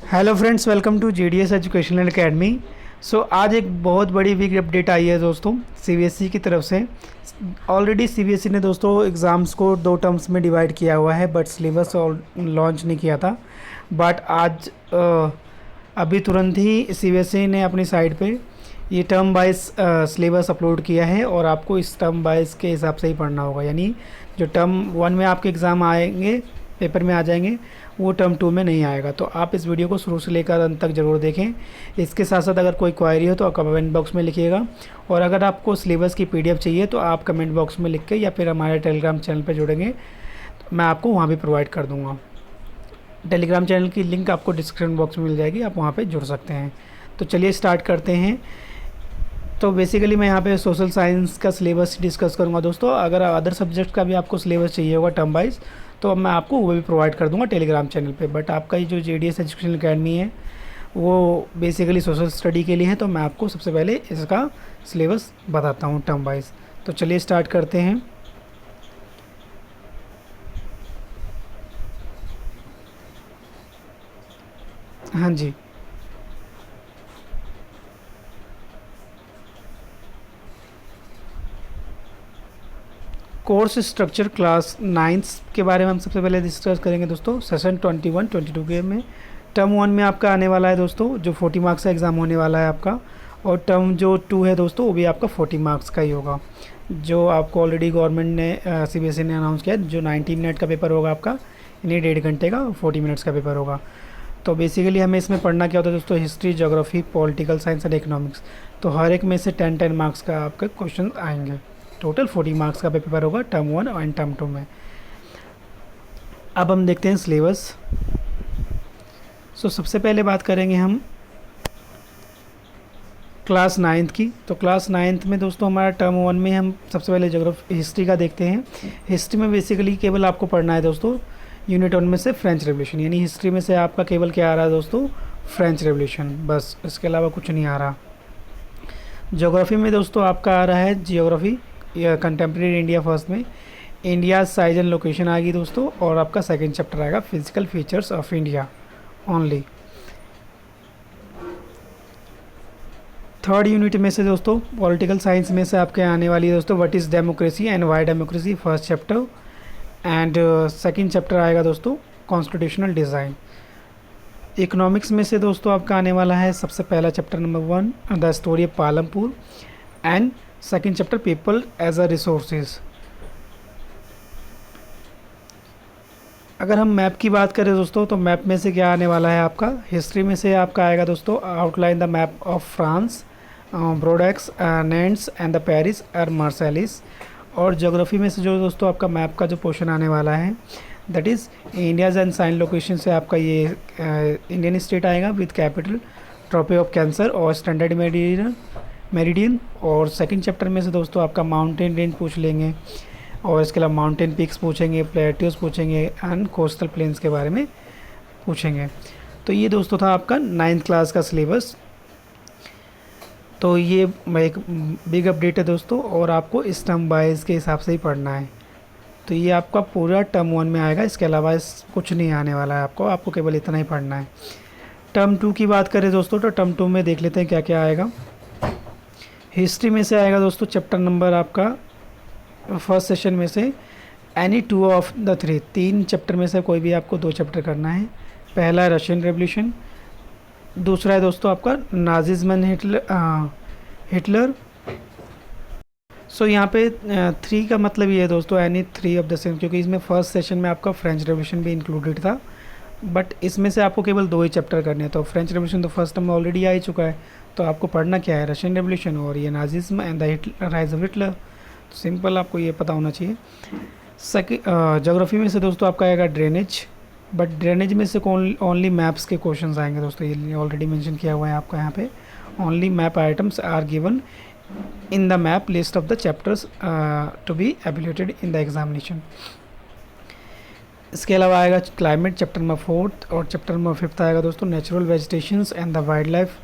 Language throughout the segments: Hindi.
Hello friends, welcome to GDS educational academy. So आज एक बहुत बड़ी बिग अपडेट आई है दोस्तों सीबीएसई की तरफ से। ऑलरेडी सीबीएसई ने दोस्तों एग्ज़ाम्स को दो टर्म्स में डिवाइड किया हुआ है, बट सिलेबस लॉन्च नहीं किया था। बट आज अभी तुरंत ही सीबीएसई ने अपनी साइट पे ये टर्म वाइज सिलेबस अपलोड किया है और आपको इस टर्म वाइज के हिसाब से ही पढ़ना होगा। यानी जो टर्म वन में आपके एग्ज़ाम आएंगे, पेपर में आ जाएंगे, वो टर्म टू में नहीं आएगा। तो आप इस वीडियो को शुरू से लेकर अंत तक ज़रूर देखें। इसके साथ साथ अगर कोई क्वेरी हो तो कमेंट बॉक्स में लिखिएगा, और अगर आपको सिलेबस की पीडीएफ चाहिए तो आप कमेंट बॉक्स में लिख के या फिर हमारे टेलीग्राम चैनल पर जुड़ेंगे तो मैं आपको वहाँ भी प्रोवाइड कर दूँगा। टेलीग्राम चैनल की लिंक आपको डिस्क्रिप्शन बॉक्स में मिल जाएगी, आप वहाँ पर जुड़ सकते हैं। तो चलिए स्टार्ट करते हैं। तो बेसिकली मैं यहाँ पे सोशल साइंस का सिलेबस डिस्कस करूँगा दोस्तों। अगर अदर सब्जेक्ट का भी आपको सिलेबस चाहिए होगा टर्म वाइज तो मैं आपको वो भी प्रोवाइड कर दूँगा टेलीग्राम चैनल पे। बट आपका ये जो जीडीएस एजुकेशन एकेडमी है वो बेसिकली सोशल स्टडी के लिए है, तो मैं आपको सबसे पहले इसका सिलेबस बताता हूँ टर्म वाइज। तो चलिए स्टार्ट करते हैं। हाँ जी, कोर्स स्ट्रक्चर क्लास नाइन्थ के बारे में हम सबसे पहले डिस्कस करेंगे दोस्तों। सेशन 21-22 के में टर्म वन में आपका आने वाला है दोस्तों, जो 40 मार्क्स का एग्ज़ाम होने वाला है आपका। और टर्म जो टू है दोस्तों वो भी आपका 40 मार्क्स का ही होगा, जो आपको ऑलरेडी गवर्नमेंट ने सीबीएसई ने अनाउंस किया है। जो 90 मिनट का पेपर होगा आपका, यानी 1.5 घंटे का 40 मिनट्स का पेपर होगा। तो बेसिकली हमें इसमें पढ़ना क्या होता है दोस्तों, history, geography, political science and economics. तो हर एक में से 10-10 मार्क्स का आपका क्वेश्चन आएंगे। टोटल 40 मार्क्स का पेपर होगा टर्म वन और टर्म टू में। अब हम देखते हैं सिलेबस। सबसे पहले बात करेंगे हम क्लास नाइन्थ की। तो क्लास नाइन्थ में दोस्तों हमारा टर्म वन में हम सबसे पहले ज्योग्राफी हिस्ट्री का देखते हैं। हिस्ट्री में बेसिकली केवल आपको पढ़ना है दोस्तों यूनिट वन में से फ्रेंच रेवोल्यूशन। यानी हिस्ट्री में से आपका केवल क्या आ रहा है दोस्तों, फ्रेंच रेवोल्यूशन, बस, इसके अलावा कुछ नहीं आ रहा। ज्योग्राफी में दोस्तों आपका आ रहा है जियोग्राफी या कंटेम्प्रेरी इंडिया। फर्स्ट में इंडिया साइज एंड लोकेशन आएगी दोस्तों, और आपका सेकंड चैप्टर आएगा physical features of India only. Third unit में से दोस्तों पॉलिटिकल साइंस में से आपके आने वाली है दोस्तों what is democracy and Y democracy, first chapter. And second chapter आएगा दोस्तों कॉन्स्टिट्यूशनल डिज़ाइन। इकोनॉमिक्स में से दोस्तों आपका आने वाला है सबसे पहला chapter number 1 the story of Palampur, and second chapter people as a resources. अगर हम मैप की बात करें दोस्तों तो मैप में से क्या आने वाला है आपका, हिस्ट्री में से आपका आएगा दोस्तों outline the map of France, Bordeaux, Nantes and the Paris और मार्सेलिस। और ज्योग्राफी में से जो दोस्तों आपका मैप का जो पोर्शन आने वाला है that is India's and size location से आपका ये इंडियन स्टेट आएगा with capital, tropic of cancer और स्टैंडर्ड मेरिडियन। और सेकंड चैप्टर में से दोस्तों आपका माउंटेन रेंज पूछ लेंगे, और इसके अलावा माउंटेन पीक्स पूछेंगे, प्लेट्यूज पूछेंगे, एंड कोस्टल प्लेन्स के बारे में पूछेंगे। तो ये दोस्तों था आपका 9th क्लास का सिलेबस। तो ये एक बिग अपडेट है दोस्तों, और आपको इस टर्म वाइज के हिसाब से ही पढ़ना है। तो ये आपका पूरा टर्म वन में आएगा, इसके अलावा कुछ नहीं आने वाला है आपको केवल इतना ही पढ़ना है। टर्म टू की बात करें दोस्तों तो टर्म टू में देख लेते हैं क्या क्या आएगा। हिस्ट्री में से आएगा दोस्तों चैप्टर नंबर आपका फर्स्ट सेशन में से any two of the three, 3 chapter में से कोई भी आपको 2 चैप्टर करना है। पहला है रशियन रेवोल्यूशन, दूसरा है दोस्तों आपका नाजिज्म एंड हिटलर। यहाँ पे 3 का मतलब ये है दोस्तों एनी 3 ऑफ द सेम, क्योंकि इसमें फर्स्ट सेशन में आपका फ्रेंच रेवोल्यूशन भी इंक्लूडेड था, बट इसमें से आपको केवल 2 ही चैप्टर करने हैं। तो फ्रेंच रेवोल्यूशन तो फर्स्ट टर्म में ऑलरेडी आ ही चुका है, तो आपको पढ़ना क्या है, रशियन रेवोल्यूशन और ये Nazism and the rise of Hitler. तो सिंपल आपको ये पता होना चाहिए। ज्योग्राफी में से दोस्तों आपका आएगा ड्रेनेज, बट ड्रेनेज में से ओनली मैप्स के क्वेश्चंस आएंगे दोस्तों, ये ऑलरेडी मेंशन किया हुआ है आपका यहाँ पे। Only map items are given in the map list of the chapters to be evaluated in the examination. इसके अलावा आएगा क्लाइमेट चैप्टर नंबर 4, और चैप्टर नंबर 5 आएगा दोस्तों natural vegetations and the wildlife.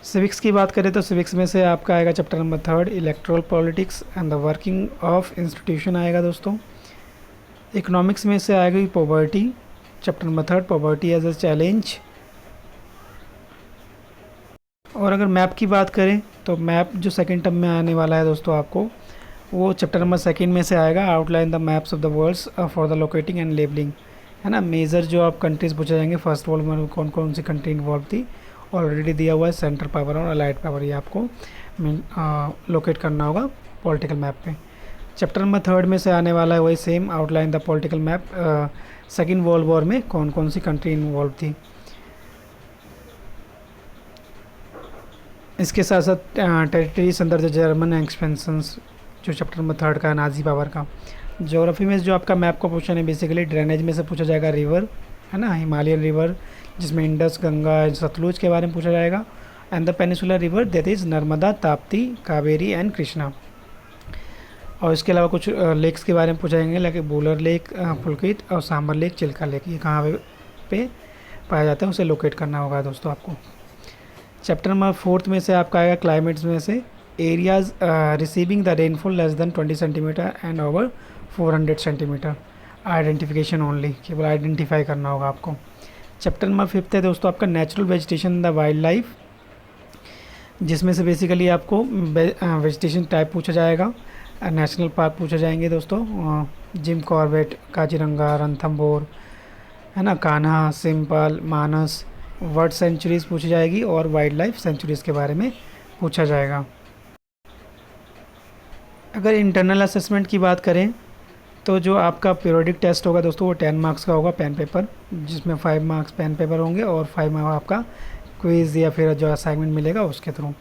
Civics की बात करें तो सिविक्स में से आपका आएगा chapter number 3 electoral politics and the working of institution आएगा दोस्तों। इकोनॉमिक्स में से आएगी poverty, chapter number 3 poverty as a challenge. और अगर मैप की बात करें तो मैप जो सेकंड टर्म में आने वाला है दोस्तों आपको, वो चैप्टर नंबर 2 में से आएगा, outline the maps of the worlds for the locating and labelling, है ना। मेजर जो आप कंट्रीज़ पूछे जाएंगे, फर्स्ट वर्ल्ड में कौन कौन सी कंट्री इन्वॉल्व थी, ऑलरेडी दिया हुआ है सेंट्रल पावर और अलाइड पावर, ये आपको लोकेट करना होगा पॉलिटिकल मैप पे। चैप्टर नंबर 3 में से आने वाला है वही same, outline the political map, second world war में कौन कौन सी कंट्री इन्वॉल्व थी। इसके साथ साथ territories under the German expansions, जो चैप्टर नंबर 3 का नाजी पावर का। ज्योग्राफी में जो आपका मैप का क्वेश्चन है बेसिकली ड्रेनेज में से पूछा जाएगा, रिवर, है ना, हिमालयन रिवर जिसमें इंडस, गंगा, सतलुज के बारे में पूछा जाएगा, and the peninsular river that is Narmada, Tapti, Kaveri and Krishna. और इसके अलावा कुछ लेक्स के बारे में पूछा जाएंगे, लाइक बोलर लेक, पुलकित और सांबर लेक, चिल्का लेक, ये कहाँ पे पाया जाता है, उसे लोकेट करना होगा दोस्तों आपको। चैप्टर नंबर 4 में से आपका आएगा क्लाइमेट्स में से, areas receiving the rainfall less than 20 centimetre and over 400 centimetre, identification only, केवल आइडेंटिफाई करना होगा आपको। चैप्टर नंबर 5 है दोस्तों आपका natural vegetation the wild life, जिसमें से बेसिकली आपको वेजिटेशन टाइप पूछा जाएगा, नेशनल पार्क पूछे जाएंगे दोस्तों, जिम कॉर्बेट, काजीरंगा, रणथंबोर, है ना, कान्हा, सिंपल, मानस, वर्ड सेंचुरीज़ पूछी जाएगी और वाइल्ड लाइफ सेंचुरीज़ के बारे में पूछा जाएगा। अगर इंटरनल असेसमेंट की बात करें तो जो आपका पीरियोडिक टेस्ट होगा दोस्तों वो 10 मार्क्स का होगा, पेन पेपर, जिसमें 5 मार्क्स पेन पेपर होंगे और 5 मार्क्स आपका क्विज़ या फिर जो असाइनमेंट मिलेगा उसके थ्रू।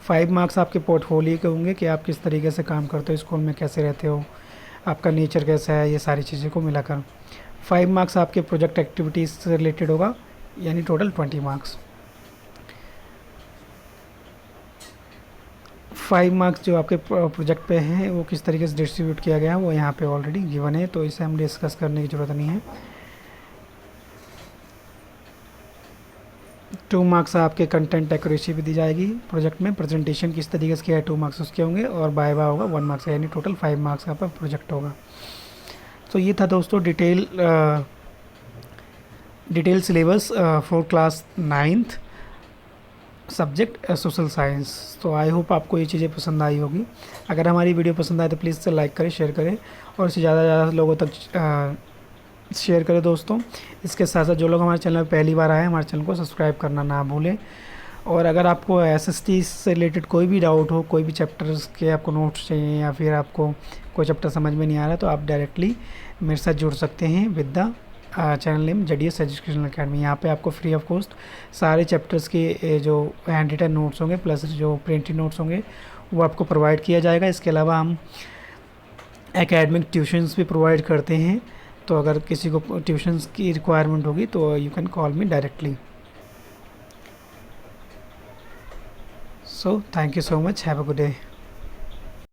5 मार्क्स आपके पोर्टफोलियो के होंगे कि आप किस तरीके से काम करते हो, स्कूल में कैसे रहते हो, आपका नेचर कैसा है, ये सारी चीज़ों को मिलाकर। 5 मार्क्स आपके प्रोजेक्ट एक्टिविटीज़ से रिलेटेड होगा, यानी टोटल 20 मार्क्स। 5 मार्क्स जो आपके प्रोजेक्ट पे हैं वो किस तरीके से डिस्ट्रीब्यूट किया गया है वो यहाँ पे ऑलरेडी गिवन है, तो इसे हम डिस्कस करने की ज़रूरत नहीं है। 2 मार्क्स आपके कंटेंट एक्यूरेसी भी दी जाएगी, प्रोजेक्ट में प्रेजेंटेशन किस तरीके से किया है 2 मार्क्स उसके होंगे, और वाइवा होगा 1 मार्क्स का, यानी टोटल 5 मार्क्स का आपका प्रोजेक्ट होगा। तो ये था दोस्तों detail syllabus for class 9th subject social science. तो आई होप आपको ये चीज़ें पसंद आई होगी। अगर हमारी वीडियो पसंद आए तो प्लीज़ से लाइक करें, शेयर करें और इसे ज़्यादा से ज़्यादा लोगों तक शेयर करें दोस्तों। इसके साथ साथ जो लोग हमारे चैनल पर पहली बार आए हमारे चैनल को सब्सक्राइब करना ना भूलें। और अगर आपको SST से रिलेटेड कोई भी डाउट हो, कोई भी चैप्टर्स के आपको नोट्स चाहिए या फिर आपको कोई चैप्टर समझ में नहीं आ रहा तो आप डायरेक्टली मेरे साथ जुड़ सकते हैं with the channel name JDS educational academy. यहाँ पे आपको फ्री ऑफ कॉस्ट सारे चैप्टर्स के जो हैंड रिटन नोट्स होंगे प्लस जो प्रिंटेड नोट्स होंगे वो आपको प्रोवाइड किया जाएगा। इसके अलावा हम एकेडमिक ट्यूशन्स भी प्रोवाइड करते हैं, तो अगर किसी को ट्यूशन्स की रिक्वायरमेंट होगी तो you can call me directly. So thank you so much. Have a good day.